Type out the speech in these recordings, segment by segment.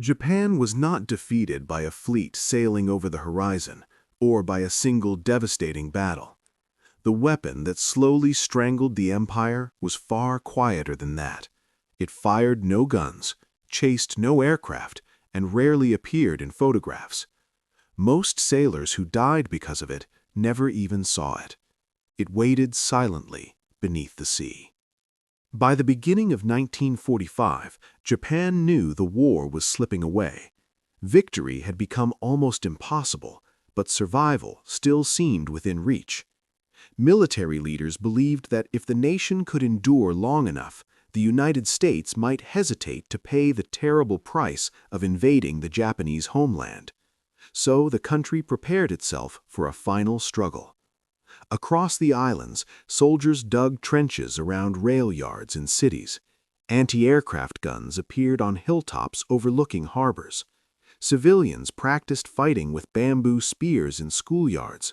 Japan was not defeated by a fleet sailing over the horizon or by a single devastating battle. The weapon that slowly strangled the empire was far quieter than that. It fired no guns, chased no aircraft, and rarely appeared in photographs. Most sailors who died because of it never even saw it. It waited silently beneath the sea. By the beginning of 1945, Japan knew the war was slipping away. Victory had become almost impossible, but survival still seemed within reach. Military leaders believed that if the nation could endure long enough, the United States might hesitate to pay the terrible price of invading the Japanese homeland. So the country prepared itself for a final struggle. Across the islands, soldiers dug trenches around rail yards in cities. Anti-aircraft guns appeared on hilltops overlooking harbors. Civilians practiced fighting with bamboo spears in schoolyards.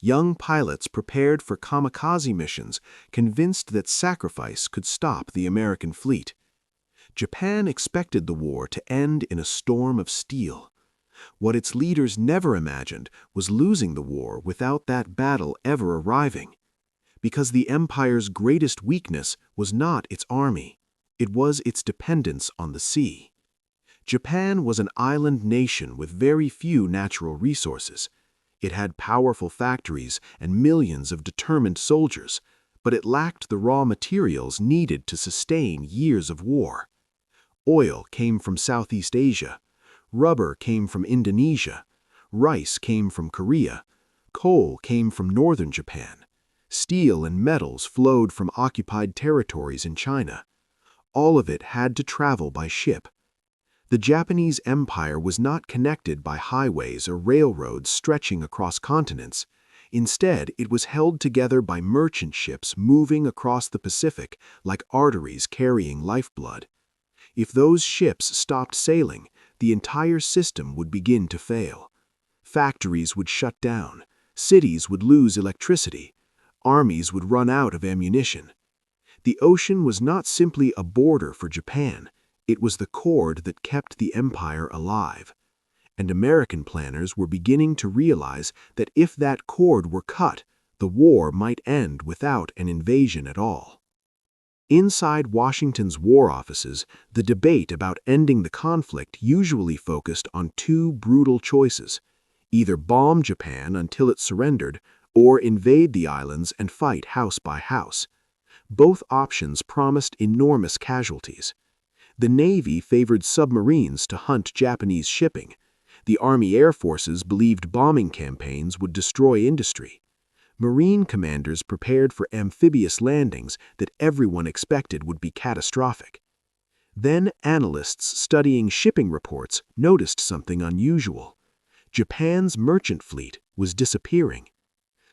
Young pilots prepared for kamikaze missions, convinced that sacrifice could stop the American fleet. Japan expected the war to end in a storm of steel. What its leaders never imagined was losing the war without that battle ever arriving. Because the empire's greatest weakness was not its army, it was its dependence on the sea. Japan was an island nation with very few natural resources. It had powerful factories and millions of determined soldiers, but it lacked the raw materials needed to sustain years of war. Oil came from Southeast Asia. Rubber came from Indonesia, rice came from Korea, coal came from northern Japan, steel and metals flowed from occupied territories in China. All of it had to travel by ship. The Japanese Empire was not connected by highways or railroads stretching across continents. Instead, it was held together by merchant ships moving across the Pacific like arteries carrying lifeblood. If those ships stopped sailing, the entire system would begin to fail. Factories would shut down, cities would lose electricity, armies would run out of ammunition. The ocean was not simply a border for Japan, it was the cord that kept the empire alive. And American planners were beginning to realize that if that cord were cut, the war might end without an invasion at all. Inside Washington's war offices, the debate about ending the conflict usually focused on two brutal choices: either bomb Japan until it surrendered, or invade the islands and fight house by house. Both options promised enormous casualties. The Navy favored submarines to hunt Japanese shipping. The Army Air Forces believed bombing campaigns would destroy industry. Marine commanders prepared for amphibious landings that everyone expected would be catastrophic. Then analysts studying shipping reports noticed something unusual. Japan's merchant fleet was disappearing.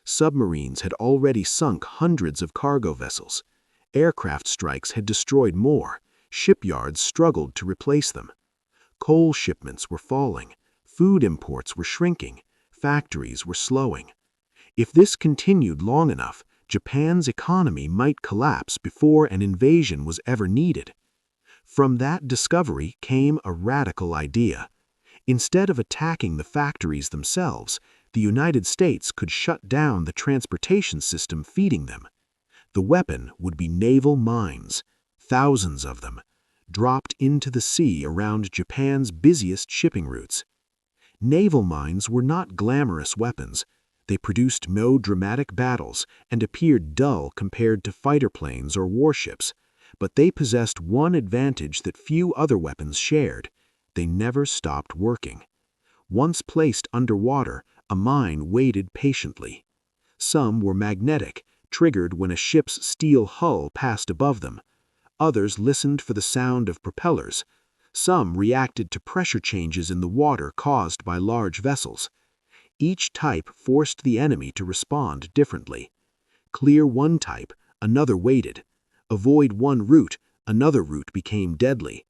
Submarines had already sunk hundreds of cargo vessels. Aircraft strikes had destroyed more. Shipyards struggled to replace them. Coal shipments were falling. Food imports were shrinking. Factories were slowing. If this continued long enough, Japan's economy might collapse before an invasion was ever needed. From that discovery came a radical idea. Instead of attacking the factories themselves, the United States could shut down the transportation system feeding them. The weapon would be naval mines, thousands of them, dropped into the sea around Japan's busiest shipping routes. Naval mines were not glamorous weapons. They produced no dramatic battles and appeared dull compared to fighter planes or warships, but they possessed one advantage that few other weapons shared: they never stopped working. Once placed underwater, a mine waited patiently. Some were magnetic, triggered when a ship's steel hull passed above them. Others listened for the sound of propellers. Some reacted to pressure changes in the water caused by large vessels. Each type forced the enemy to respond differently. Clear one type, another waited. Avoid one route, another route became deadly.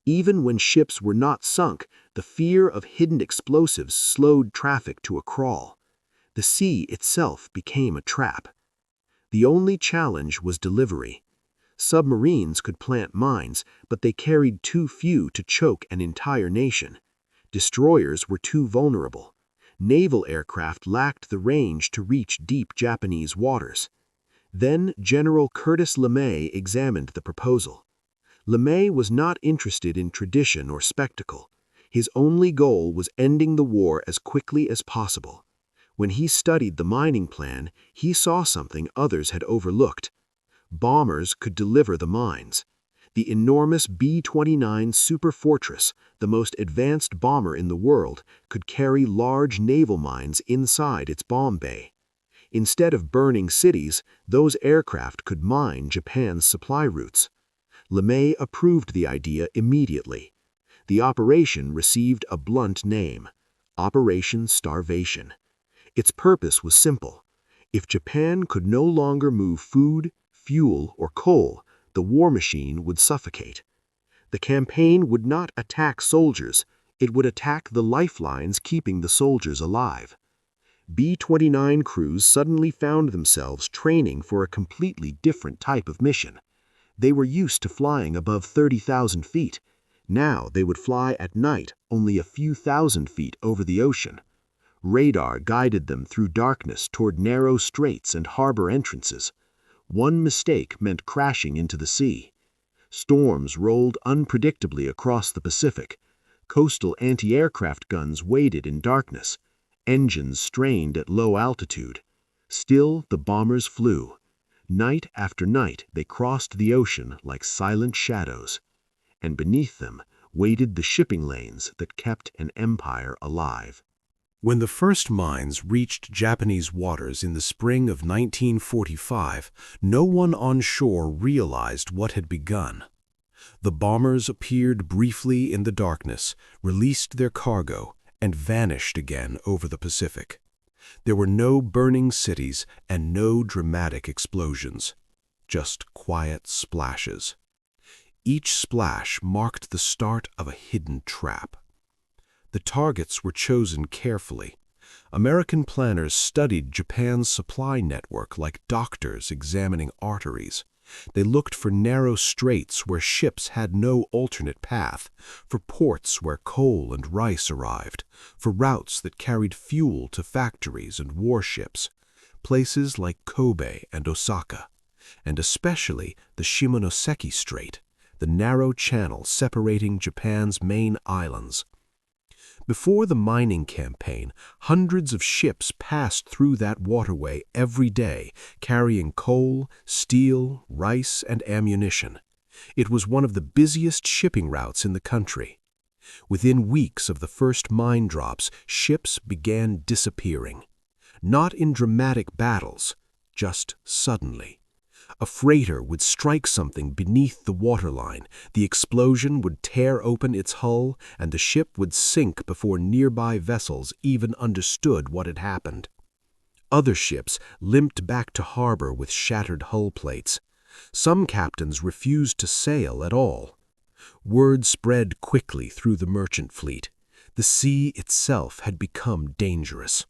Even when ships were not sunk, the fear of hidden explosives slowed traffic to a crawl. The sea itself became a trap. The only challenge was delivery. Submarines could plant mines, but they carried too few to choke an entire nation. Destroyers were too vulnerable. Naval aircraft lacked the range to reach deep Japanese waters. Then General Curtis LeMay examined the proposal. LeMay was not interested in tradition or spectacle. His only goal was ending the war as quickly as possible. When he studied the mining plan, he saw something others had overlooked. Bombers could deliver the mines. The enormous B-29 Super Fortress, the most advanced bomber in the world, could carry large naval mines inside its bomb bay. Instead of burning cities, those aircraft could mine Japan's supply routes. LeMay approved the idea immediately. The operation received a blunt name: Operation Starvation. Its purpose was simple. If Japan could no longer move food, fuel, or coal, the war machine would suffocate. The campaign would not attack soldiers, it would attack the lifelines keeping the soldiers alive. B-29 crews suddenly found themselves training for a completely different type of mission. They were used to flying above 30,000 feet. Now they would fly at night only a few thousand feet over the ocean. Radar guided them through darkness toward narrow straits and harbor entrances. One mistake meant crashing into the sea. Storms rolled unpredictably across the Pacific. Coastal anti-aircraft guns waited in darkness. Engines strained at low altitude. Still, the bombers flew. Night after night, they crossed the ocean like silent shadows. And beneath them waited the shipping lanes that kept an empire alive. When the first mines reached Japanese waters in the spring of 1945, no one on shore realized what had begun. The bombers appeared briefly in the darkness, released their cargo, and vanished again over the Pacific. There were no burning cities and no dramatic explosions, just quiet splashes. Each splash marked the start of a hidden trap. The targets were chosen carefully. American planners studied Japan's supply network like doctors examining arteries. They looked for narrow straits where ships had no alternate path, for ports where coal and rice arrived, for routes that carried fuel to factories and warships, places like Kobe and Osaka, and especially the Shimonoseki Strait, the narrow channel separating Japan's main islands. Before the mining campaign, hundreds of ships passed through that waterway every day, carrying coal, steel, rice, and ammunition. It was one of the busiest shipping routes in the country. Within weeks of the first mine drops, ships began disappearing. Not in dramatic battles, just suddenly. A freighter would strike something beneath the waterline, the explosion would tear open its hull, and the ship would sink before nearby vessels even understood what had happened. Other ships limped back to harbor with shattered hull plates. Some captains refused to sail at all. Word spread quickly through the merchant fleet. The sea itself had become dangerous.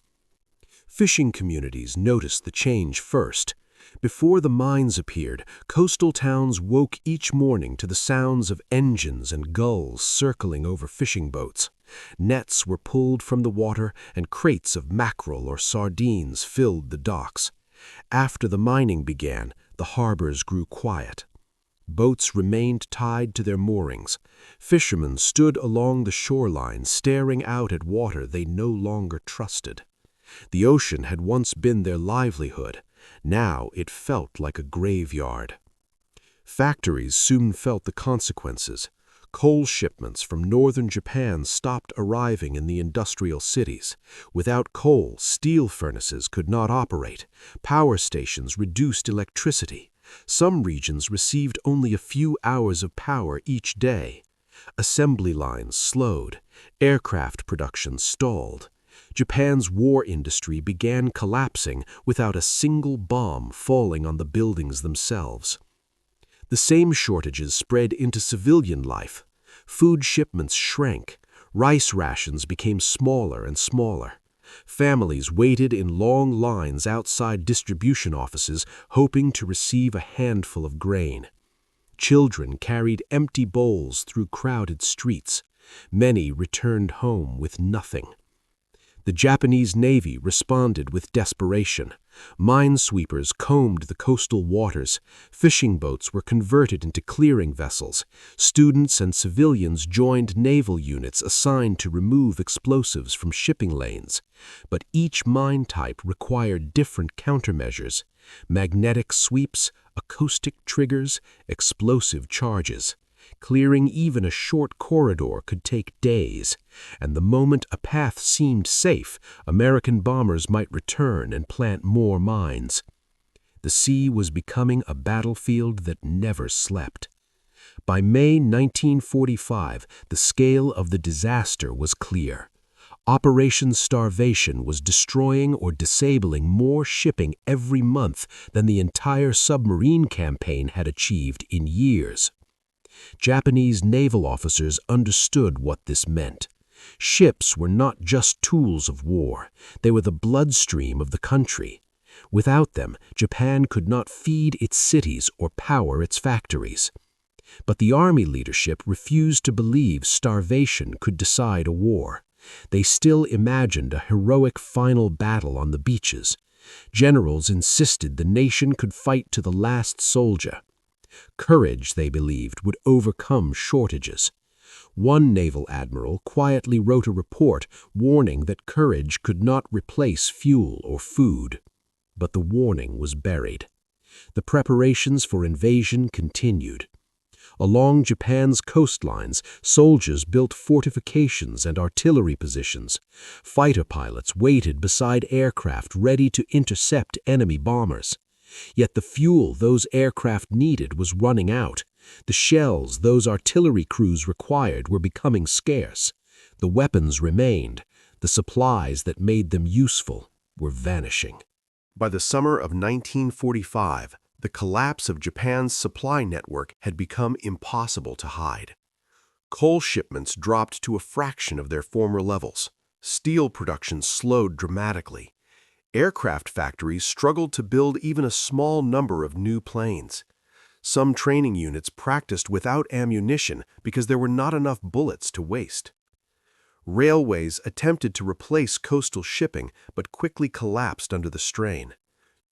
Fishing communities noticed the change first. Before the mines appeared, coastal towns woke each morning to the sounds of engines and gulls circling over fishing boats. Nets were pulled from the water, and crates of mackerel or sardines filled the docks. After the mining began, the harbors grew quiet. Boats remained tied to their moorings. Fishermen stood along the shoreline, staring out at water they no longer trusted. The ocean had once been their livelihood. Now it felt like a graveyard. Factories soon felt the consequences. Coal shipments from northern Japan stopped arriving in the industrial cities. Without coal, steel furnaces could not operate. Power stations reduced electricity. Some regions received only a few hours of power each day. Assembly lines slowed. Aircraft production stalled. Japan's war industry began collapsing without a single bomb falling on the buildings themselves. The same shortages spread into civilian life. Food shipments shrank. Rice rations became smaller and smaller. Families waited in long lines outside distribution offices, hoping to receive a handful of grain. Children carried empty bowls through crowded streets. Many returned home with nothing. The Japanese Navy responded with desperation. Minesweepers combed the coastal waters. Fishing boats were converted into clearing vessels. Students and civilians joined naval units assigned to remove explosives from shipping lanes. But each mine type required different countermeasures: magnetic sweeps, acoustic triggers, explosive charges. Clearing even a short corridor could take days, and the moment a path seemed safe, American bombers might return and plant more mines. The sea was becoming a battlefield that never slept. By May 1945, the scale of the disaster was clear. Operation Starvation was destroying or disabling more shipping every month than the entire submarine campaign had achieved in years. Japanese naval officers understood what this meant. Ships were not just tools of war, they were the bloodstream of the country. Without them, Japan could not feed its cities or power its factories. But the army leadership refused to believe starvation could decide a war. They still imagined a heroic final battle on the beaches. Generals insisted the nation could fight to the last soldier. Courage, they believed, would overcome shortages. One naval admiral quietly wrote a report warning that courage could not replace fuel or food. But the warning was buried. The preparations for invasion continued. Along Japan's coastlines, soldiers built fortifications and artillery positions. Fighter pilots waited beside aircraft ready to intercept enemy bombers. Yet the fuel those aircraft needed was running out. The shells those artillery crews required were becoming scarce. The weapons remained. The supplies that made them useful were vanishing. By the summer of 1945, the collapse of Japan's supply network had become impossible to hide. Coal shipments dropped to a fraction of their former levels. Steel production slowed dramatically. Aircraft factories struggled to build even a small number of new planes. Some training units practiced without ammunition because there were not enough bullets to waste. Railways attempted to replace coastal shipping but quickly collapsed under the strain.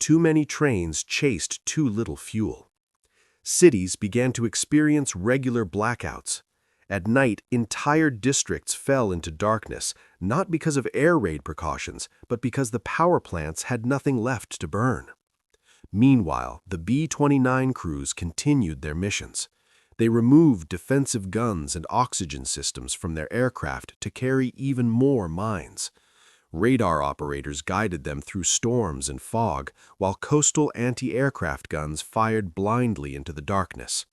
Too many trains chased too little fuel. Cities began to experience regular blackouts. At night, entire districts fell into darkness, not because of air raid precautions, but because the power plants had nothing left to burn. Meanwhile, the B-29 crews continued their missions. They removed defensive guns and oxygen systems from their aircraft to carry even more mines. Radar operators guided them through storms and fog, while coastal anti-aircraft guns fired blindly into the darkness.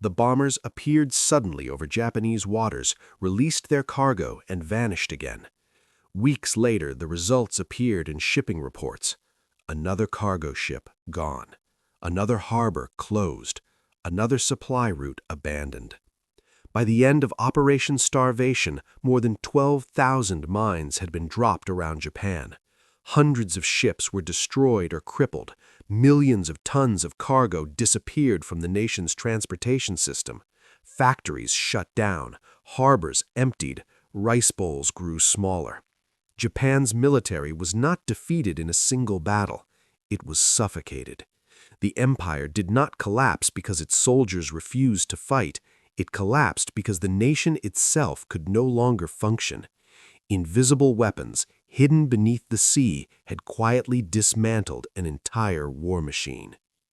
The bombers appeared suddenly over Japanese waters, released their cargo, and vanished again. Weeks later, the results appeared in shipping reports. Another cargo ship gone. Another harbor closed. Another supply route abandoned. By the end of Operation Starvation, more than 12,000 mines had been dropped around Japan. Hundreds of ships were destroyed or crippled. Millions of tons of cargo disappeared from the nation's transportation system. Factories shut down. Harbors emptied. Rice bowls grew smaller. Japan's military was not defeated in a single battle. It was suffocated. The empire did not collapse because its soldiers refused to fight. It collapsed because the nation itself could no longer function. Invisible weapons, hidden beneath the sea, had quietly dismantled an entire war machine.